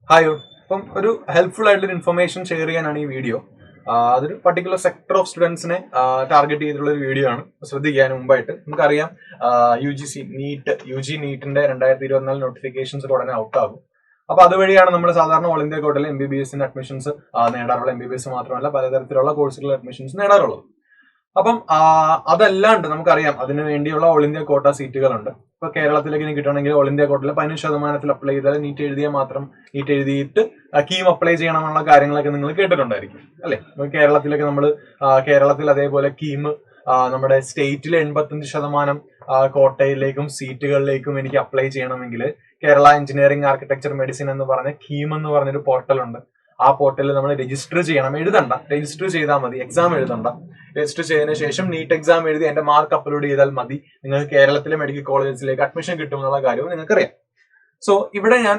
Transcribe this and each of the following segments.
Hi. അപ്പം ഒരു helpful ആയിട്ടുള്ള ഇൻഫർമേഷൻ ഷെയർ ചെയ്യാനാണ് ഈ വീഡിയോ. അതൊരു പർട്ടിക്കുലർ സെക്ടർ ഓഫ് സ്റ്റുഡൻസിനെ ടാർഗറ്റ് ചെയ്തിട്ടുള്ള ഒരു വീഡിയോ ആണ്. ശ്രദ്ധിക്കാൻ മുമ്പായിട്ട് നമുക്കറിയാം, യു ജി നീറ്റിന്റെ 2024 നോട്ടിഫിക്കേഷൻസ് ഉടനെ ഔട്ട് ആകും. അപ്പൊ അതുവഴിയാണ് നമ്മൾ സാധാരണ ഓൾ ഇന്ത്യ കോട്ടയിൽ MBBS അഡ്മിഷൻസ് നേടാറുള്ള. MBBS മാത്രമല്ല, പലതരത്തിലുള്ള കോഴ്സുകൾ അഡ്മിഷൻസ് നേടാറുള്ളത്. അപ്പം അതല്ലാണ്ട് നമുക്കറിയാം അതിനു വേണ്ടിയുള്ള ഓൾ ഇന്ത്യ കോട്ട സീറ്റുകളുണ്ട്. ഇപ്പൊ കേരളത്തിലേക്ക് ഇനി കിട്ടണമെങ്കിൽ ഓൾ ഇന്ത്യ കോട്ടയിൽ 15% അപ്ലൈ ചെയ്താൽ നീറ്റ് എഴുതിയാൽ മാത്രം നീറ്റ് എഴുതിയിട്ട് കീം അപ്ലൈ ചെയ്യണമെന്നുള്ള കാര്യങ്ങളൊക്കെ നിങ്ങൾ കേട്ടിട്ടുണ്ടായിരിക്കും അല്ലെ. കേരളത്തിലൊക്കെ നമ്മൾ കേരളത്തിൽ അതേപോലെ കീം നമ്മുടെ സ്റ്റേറ്റിൽ 85% കോട്ടയിലേക്കും സീറ്റുകളിലേക്കും എനിക്ക് അപ്ലൈ ചെയ്യണമെങ്കിൽ കേരള എഞ്ചിനീയറിംഗ് ആർക്കിടെക്ചർ മെഡിസിൻ എന്ന് പറഞ്ഞ കീം എന്ന് പറഞ്ഞൊരു പോർട്ടൽ ഉണ്ട്. ആ പോർട്ടലിൽ നമ്മൾ രജിസ്റ്റർ ചെയ്യണം. എഴുതണ്ട, രജിസ്റ്റർ ചെയ്താൽ മതി, എക്സാം എഴുതണ്ട. രജിസ്റ്റർ ചെയ്തതിനു ശേഷം നീറ്റ് എക്സാം എഴുതി എന്റെ മാർക്ക് അപ്ലോഡ് ചെയ്താൽ മതി, നിങ്ങൾക്ക് കേരളത്തിലെ മെഡിക്കൽ കോളേജസിലേക്ക് അഡ്മിഷൻ കിട്ടുമെന്നുള്ള കാര്യവും നിങ്ങൾക്കറിയാം. സോ ഇവിടെ ഞാൻ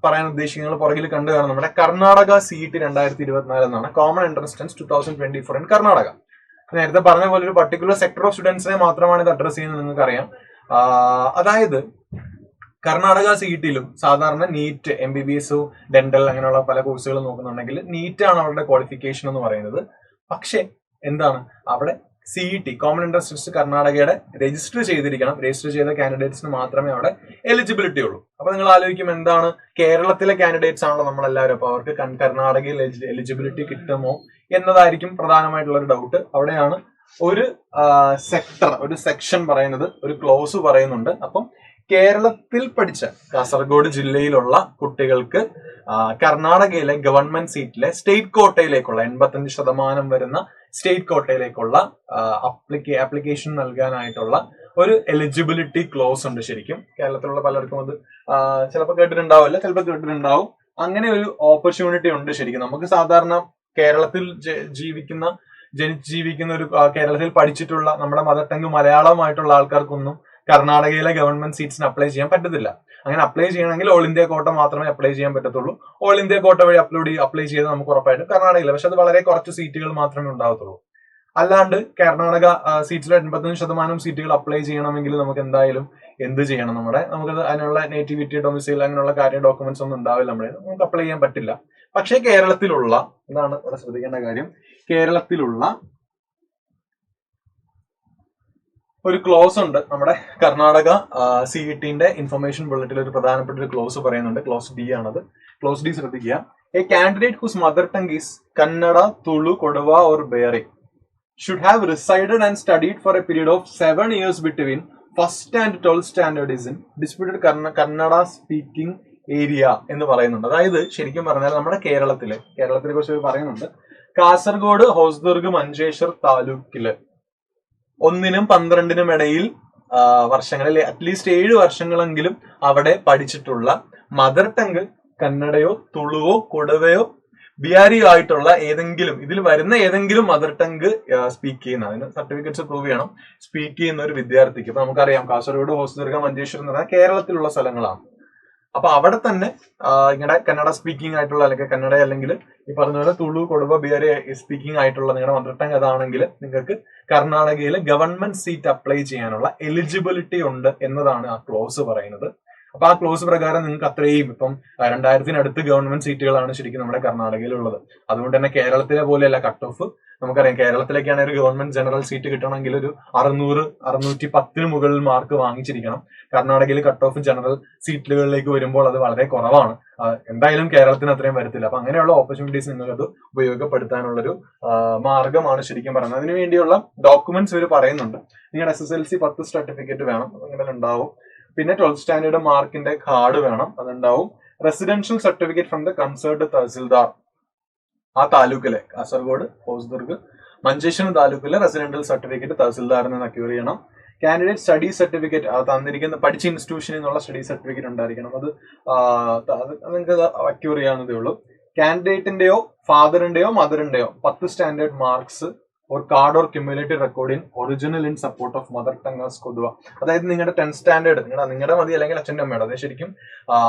പറയാൻ ഉദ്ദേശിക്കുന്നത്, പുറകിൽ കണ്ടു കാണും നമ്മുടെ കർണാടക CET 2024 എന്നാണ്. Common entrance test 2024 in Karnataka. നേരത്തെ പറഞ്ഞ പോലെ ഒരു പർട്ടിക്കുലർ സെക്ടർ ഓഫ് സ്റ്റുഡൻസിനെ മാത്രമാണ് ഇത് അഡ്രസ് ചെയ്യുന്നത്, നിങ്ങൾക്കറിയാം. അതായത് കർണാടക CET-ലും സാധാരണ നീറ്റ്, MBBS, ഡെന്റൽ അങ്ങനെയുള്ള പല കോഴ്സുകൾ നോക്കുന്നുണ്ടെങ്കിൽ നീറ്റ് ആണ് അവരുടെ ക്വാളിഫിക്കേഷൻ എന്ന് പറയുന്നത്. പക്ഷെ എന്താണ് അവിടെ CET, കോമൺ എൻട്രൻസ് ടെസ്റ്റ് കർണാടകയുടെ രജിസ്റ്റർ ചെയ്തിരിക്കണം. രജിസ്റ്റർ ചെയ്ത കാൻഡിഡേറ്റ്സിന് മാത്രമേ അവിടെ എലിജിബിലിറ്റി ഉള്ളൂ. അപ്പൊ നിങ്ങൾ ആലോചിക്കും, എന്താണ് കേരളത്തിലെ കാൻഡിഡേറ്റ്സ് ആണല്ലോ നമ്മളെല്ലാവരും, അപ്പൊ അവർക്ക് കർണാടകയിൽ എലിജിബിലിറ്റി കിട്ടുമോ എന്നതായിരിക്കും പ്രധാനമായിട്ടുള്ള ഒരു ഡൗട്ട്. അവിടെയാണ് ഒരു ഒരു സെക്ഷൻ പറയുന്നത്, ഒരു ക്ലോസ് പറയുന്നുണ്ട്. അപ്പം കേരളത്തിൽ പഠിച്ച കാസർഗോഡ് ജില്ലയിലുള്ള കുട്ടികൾക്ക് കർണാടകയിലെ ഗവൺമെന്റ് സീറ്റിലെ സ്റ്റേറ്റ് കോട്ടയിലേക്കുള്ള 85% വരുന്ന സ്റ്റേറ്റ് കോട്ടയിലേക്കുള്ള ആപ്ലിക്കേഷൻ നൽകാനായിട്ടുള്ള ഒരു എലിജിബിലിറ്റി ക്ലോസ് ഉണ്ട്. ശരിക്കും കേരളത്തിലുള്ള പലർക്കും അത് ചിലപ്പോൾ കേട്ടിട്ടുണ്ടാവില്ല, ചിലപ്പോൾ കേട്ടിട്ടുണ്ടാവും. അങ്ങനെ ഒരു ഓപ്പർച്യൂണിറ്റി ഉണ്ട് ശരിക്കും. നമുക്ക് സാധാരണ കേരളത്തിൽ ജനിച്ച് ജീവിക്കുന്ന ഒരു കേരളത്തിൽ പഠിച്ചിട്ടുള്ള നമ്മുടെ മദർ ടങ് മലയാളമായിട്ടുള്ള ആൾക്കാർക്കൊന്നും കർണാടകയിലെ ഗവൺമെന്റ് സീറ്റ്സിന് അപ്ലൈ ചെയ്യാൻ പറ്റത്തില്ല. അങ്ങനെ അപ്ലൈ ചെയ്യണമെങ്കിൽ ഓൾ ഇന്ത്യ കോട്ട മാത്രമേ അപ്ലൈ ചെയ്യാൻ പറ്റത്തുള്ളൂ. ഓൾ ഇന്ത്യ കോട്ട വഴി അപ്ലൈ ചെയ്ത് നമുക്ക് ഉറപ്പായിട്ടും കർണാടകയിൽ, പക്ഷെ അത് വളരെ കുറച്ച് സീറ്റുകൾ മാത്രമേ ഉണ്ടാവത്തുള്ളൂ. അല്ലാണ്ട് കർണാടക സീറ്റ്സിലെ 85% സീറ്റുകൾ അപ്ലൈ ചെയ്യണമെങ്കിൽ നമുക്ക് എന്തായാലും എന്ത് ചെയ്യണം, നമുക്കത് അതിനുള്ള നേറ്റിവിറ്റി, ഡൊമിസൈൽ അങ്ങനെയുള്ള ഡോക്യുമെന്റ്സ് ഒന്നും ഉണ്ടാവില്ല. നമുക്ക് അപ്ലൈ ചെയ്യാൻ പറ്റില്ല. പക്ഷേ കേരളത്തിലുള്ള, ഇതാണ് ഇവിടെ ശ്രദ്ധിക്കേണ്ട കാര്യം, കേരളത്തിലുള്ള ഒരു ക്ലോസ് ഉണ്ട്. നമ്മുടെ കർണാടക CET-ന്റെ ഇൻഫർമേഷൻ ബുള്ളറ്റിൽ ഒരു പ്രധാനപ്പെട്ട ഒരു ക്ലോസ് പറയുന്നുണ്ട്. ക്ലോസ് D ആണത്. ക്ലോസ് D ശ്രദ്ധിക്കുക. A candidate whose mother tongue is Kannada, Tulu, Kodava or Beary should have resided and studied for a period of 7 years between 1st and 12th standard is in disputed Kannada speaking area എന്ന് പറയുന്നുണ്ട്. അതായത് ശരിക്കും പറഞ്ഞാൽ നമ്മുടെ കേരളത്തിലെ കുറിച്ച് പറയുന്നുണ്ട്. കാസർഗോഡ്, ഹോസ്ദുർഗ്, മഞ്ചേശ്വർ താലൂക്കില് 1-നും 12-നും ഇടയിൽ വർഷങ്ങളിൽ അറ്റ്ലീസ്റ്റ് 7 വർഷങ്ങളെങ്കിലും അവിടെ പഠിച്ചിട്ടുള്ള മദർ ടങ് കന്നഡയോ തുളുവോ കൊടുവയോ ബിഹാരിയോ ആയിട്ടുള്ള ഏതെങ്കിലും, ഇതിൽ വരുന്ന ഏതെങ്കിലും മദർ ടങ് സ്പീക്ക് ചെയ്യുന്ന, അതിന് സർട്ടിഫിക്കറ്റ്സ് പ്രൂവ് ചെയ്യണം, സ്പീക്ക് ചെയ്യുന്ന ഒരു വിദ്യാർത്ഥിക്ക്. ഇപ്പൊ നമുക്കറിയാം കാസർഗോഡ്, ഹോസ്ദുർഗ, മഞ്ചേശ്വരം എന്ന് പറഞ്ഞാൽ കേരളത്തിലുള്ള സ്ഥലങ്ങളാണ്. അപ്പൊ അവിടെ തന്നെ നിങ്ങളുടെ കന്നഡ സ്പീക്കിംഗ് ആയിട്ടുള്ള, അല്ലെങ്കിൽ കന്നഡ അല്ലെങ്കിൽ ഈ പറഞ്ഞ പോലെ തുളു, കൊടുവ, ബിഹാരി സ്പീക്കിംഗ് ആയിട്ടുള്ള നിങ്ങളുടെ മദർ ടങ് അതാണെങ്കിൽ നിങ്ങൾക്ക് കർണാടകയിൽ ഗവൺമെന്റ് സീറ്റ് അപ്ലൈ ചെയ്യാനുള്ള എലിജിബിലിറ്റി ഉണ്ട് എന്നതാണ് ആ ക്ലോസ് പറയുന്നത്. അപ്പൊ ആ ക്ലോസ് പ്രകാരം നിങ്ങൾക്ക് അത്രയും, ഇപ്പം 2000-അടുത്ത് ഗവൺമെന്റ് സീറ്റുകളാണ് ശരിക്കും നമ്മുടെ കർണാടകയിലുള്ളത്. അതുകൊണ്ട് തന്നെ കേരളത്തിലെ പോലെയല്ല കട്ട് ഓഫ്. നമുക്കറിയാം കേരളത്തിലേക്കാണ് ഒരു ഗവൺമെന്റ് ജനറൽ സീറ്റ് കിട്ടണമെങ്കിൽ ഒരു 600-610 മുകളിൽ മാർക്ക് വാങ്ങിച്ചിരിക്കണം. കർണാടകയിൽ കട്ട് ഓഫ് ജനറൽ സീറ്റുകളിലേക്ക് വരുമ്പോൾ അത് വളരെ കുറവാണ്. എന്തായാലും കേരളത്തിന് അത്രയും വരത്തില്ല. അപ്പൊ അങ്ങനെയുള്ള ഓപ്പർച്യൂണിറ്റീസ് നിങ്ങൾക്കത് ഉപയോഗപ്പെടുത്താനുള്ളൊരു മാർഗമാണ് ശരിക്കും പറയുന്നത്. അതിനു വേണ്ടിയുള്ള ഡോക്യുമെന്റ്സ് ഇവർ പറയുന്നുണ്ട്. നിങ്ങളുടെ SSLC 10 സർട്ടിഫിക്കറ്റ് വേണം, അങ്ങനെ ഉണ്ടാവും. പിന്നെ 12th സ്റ്റാൻഡേർഡ് മാർക്കിന്റെ കാർഡ് വേണം, അതുണ്ടാവും. Residential certificate from the conserved tahsildar, ആ താലൂക്കിലെ കാസർഗോഡ്, ഹോസ്ദുർഗ്, മഞ്ചേശ്വരം താലൂക്കിലെ റെസിഡൻഷ്യൽ സർട്ടിഫിക്കറ്റ് തഹസിൽദാറിൽ നിന്ന് അക്യൂർ ചെയ്യണം. കാൻഡിഡേറ്റ് സ്റ്റഡി സർട്ടിഫിക്കറ്റ്, തന്നിരിക്കുന്ന പഠിച്ച ഇൻസ്റ്റിറ്റ്യൂഷനിൽ നിന്നുള്ള സ്റ്റഡി സർട്ടിഫിക്കറ്റ് ഉണ്ടായിരിക്കണം. അത് നിങ്ങൾക്ക് അക്യൂർ ചെയ്യാവുന്നതേ ഉള്ളൂ. കാൻഡിഡേറ്റിന്റെയോ ഫാദറിന്റെയോ മദറിന്റെയോ 10 standard marks or card or cumulative record in original in support of mother tongue as കൊടുവ. അതായത് നിങ്ങളുടെ 10th സ്റ്റാൻഡേർഡ്, നിങ്ങളുടെ മതി അല്ലെങ്കിൽ അച്ഛൻ്റെ അമ്മയുടെ, അതായത് ശരിക്കും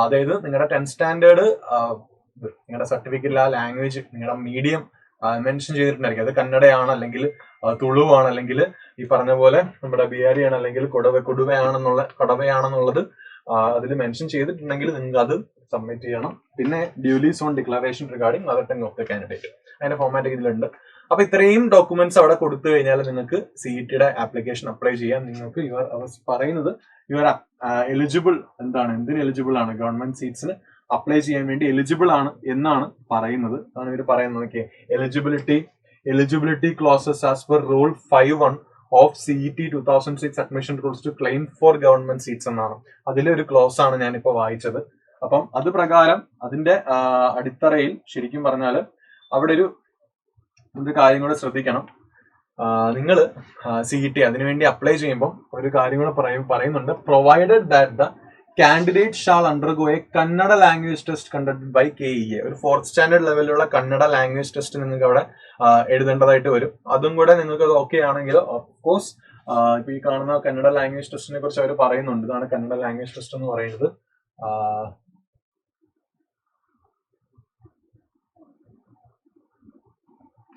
അതായത് നിങ്ങളുടെ 10th സ്റ്റാൻഡേർഡ് നിങ്ങളുടെ സർട്ടിഫിക്കറ്റിൽ ആ ലാംഗ്വേജ് നിങ്ങളുടെ മീഡിയം മെൻഷൻ ചെയ്തിട്ടുണ്ടായിരിക്കും. അത് കന്നഡയാണ്, അല്ലെങ്കിൽ തുളുവാണ്, അല്ലെങ്കിൽ ഈ പറഞ്ഞ പോലെ നമ്മുടെ ബിഹാരിയാണ്, അല്ലെങ്കിൽ കൊടവയാണെന്നുള്ളത് അതിൽ മെൻഷൻ ചെയ്തിട്ടുണ്ടെങ്കിൽ നിങ്ങൾക്ക് അത് സബ്മിറ്റ് ചെയ്യണം. പിന്നെ duly zone declaration regarding mother tongue of the candidate, അതിന്റെ ഫോർമാറ്റ് ഇതിലുണ്ട്. അപ്പൊ ഇത്രയും ഡോക്യുമെന്റ്സ് അവിടെ കൊടുത്തു കഴിഞ്ഞാൽ നിങ്ങൾക്ക് CET-യുടെ ആപ്ലിക്കേഷൻ അപ്ലൈ ചെയ്യാം. നിങ്ങൾക്ക് പറയുന്നത് യുവർ എലിജിബിൾ എന്തിന് എലിജിബിൾ ആണ്, ഗവൺമെന്റ് സീറ്റ്സിന് അപ്ലൈ ചെയ്യാൻ വേണ്ടി എലിജിബിൾ ആണ് എന്നാണ് പറയുന്നത്. അതാണ് ഇവർ പറയുന്നത്. Okay, eligibility clauses as per rule 5(1) of CET 2006 admission rules to claim for government seats എന്നാണ്. അതിലെ ഒരു ക്ലോസ് ആണ് ഞാനിപ്പോ വായിച്ചത്. അപ്പം അത് പ്രകാരം അതിന്റെ അടിത്തറയിൽ ശരിക്കും പറഞ്ഞാൽ അവിടെ ഒരു കാര്യം കൂടെ ശ്രദ്ധിക്കണം. നിങ്ങൾ CET അതിനുവേണ്ടി അപ്ലൈ ചെയ്യുമ്പോൾ ഒരു കാര്യം കൂടെ പറയുന്നുണ്ട്. Provided that the candidate shall undergo a Kannada language test conducted by KEA. ഒരു 4th സ്റ്റാൻഡേർഡ് ലെവലിലുള്ള കന്നഡ ലാംഗ്വേജ് ടെസ്റ്റ് നിങ്ങൾക്ക് അവിടെ എഴുതേണ്ടതായിട്ട് വരും. അതും കൂടെ നിങ്ങൾക്ക് അത് ഓക്കെ ആണെങ്കിൽ ഓഫ്കോഴ്സ് ഇപ്പൊ ഈ കാണുന്ന കന്നഡ ലാംഗ്വേജ് ടെസ്റ്റിനെ കുറിച്ച് അവർ പറയുന്നുണ്ട്. ഇതാണ് കന്നഡ ലാംഗ്വേജ് ടെസ്റ്റ് എന്ന് പറയുന്നത്.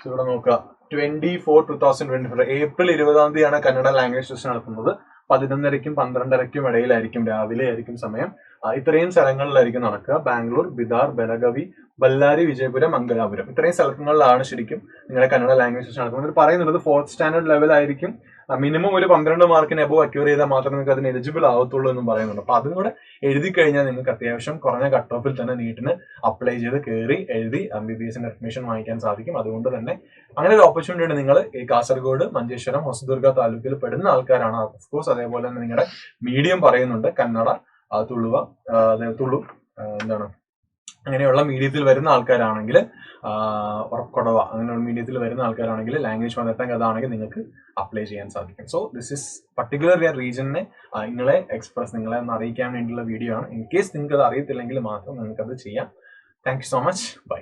ഇവിടെ നോക്കുക, 24/2024 ഏപ്രിൽ 20 കന്നഡ ലാംഗ്വേജ് ടെസ്റ്റ് നടത്തുന്നത്. 11:30ക്കും 12:30ക്കും ഇടയിലായിരിക്കും, രാവിലെ ആയിരിക്കും സമയം. ഇത്രയും സ്ഥലങ്ങളിലായിരിക്കും നടക്കുക. ബാംഗ്ലൂർ, ബിദാർ, ബലഗവി, ബല്ലാരി, വിജയപുരം, മംഗലാപുരം, ഇത്രയും സ്ഥലങ്ങളിലാണ് ശരിക്കും നിങ്ങളുടെ കന്നഡ ലാംഗ്വേജ് ടെസ്റ്റ് നടക്കുന്നത്. പറയുന്നത് 4th സ്റ്റാൻഡേർഡ് ലെവൽ ആയിരിക്കും. മിനിമം ഒരു 12 മാർക്കിന് എബോ അക്യൂർ ചെയ്താൽ മാത്രമേ നിങ്ങൾക്ക് അതിന് എലിജിബിൾ ആവത്തുള്ളൂ എന്നും പറയുന്നുണ്ട്. അപ്പൊ അതും കൂടെ എഴുതി കഴിഞ്ഞാൽ നിങ്ങൾക്ക് അത്യാവശ്യം കുറഞ്ഞ കട്ട് ഓഫിൽ തന്നെ നീറ്റിന് അപ്ലൈ ചെയ്ത് കയറി എഴുതി MBBS-ന്റെ അഡ്മിഷൻ വാങ്ങിക്കാൻ സാധിക്കും. അതുകൊണ്ട് തന്നെ അങ്ങനെ ഒരു ഓപ്പർച്യൂണിറ്റി നിങ്ങൾ ഈ കാസർഗോഡ്, മഞ്ചേശ്വരം, ഹൊസദുർഗ താലൂക്കിൽ പെടുന്ന ആൾക്കാരാണ്. ഓഫ്കോഴ്സ് അതേപോലെ തന്നെ നിങ്ങളുടെ മീഡിയം പറയുന്നുണ്ട് കന്നഡ, തുളു അങ്ങനെയുള്ള മീഡിയത്തിൽ വരുന്ന ആൾക്കാരാണെങ്കിൽ, കൊടവ അങ്ങനെയുള്ള മീഡിയത്തിൽ വരുന്ന ആൾക്കാരാണെങ്കിൽ, ലാംഗ്വേജ് മദർ അതാണെങ്കിൽ നിങ്ങൾക്ക് അപ്ലൈ ചെയ്യാൻ സാധിക്കും. സോ ദിസ് ഇസ് പർട്ടിക്കുലർ റീജനെ നിങ്ങളെ ഒന്ന് അറിയിക്കാൻ വേണ്ടിയുള്ള വീഡിയോ ആണ്. ഇൻ കേസ് നിങ്ങൾക്ക് അത് അറിയത്തില്ലെങ്കിൽ മാത്രം നിങ്ങൾക്ക് അത് ചെയ്യാം. Thank you so much. By.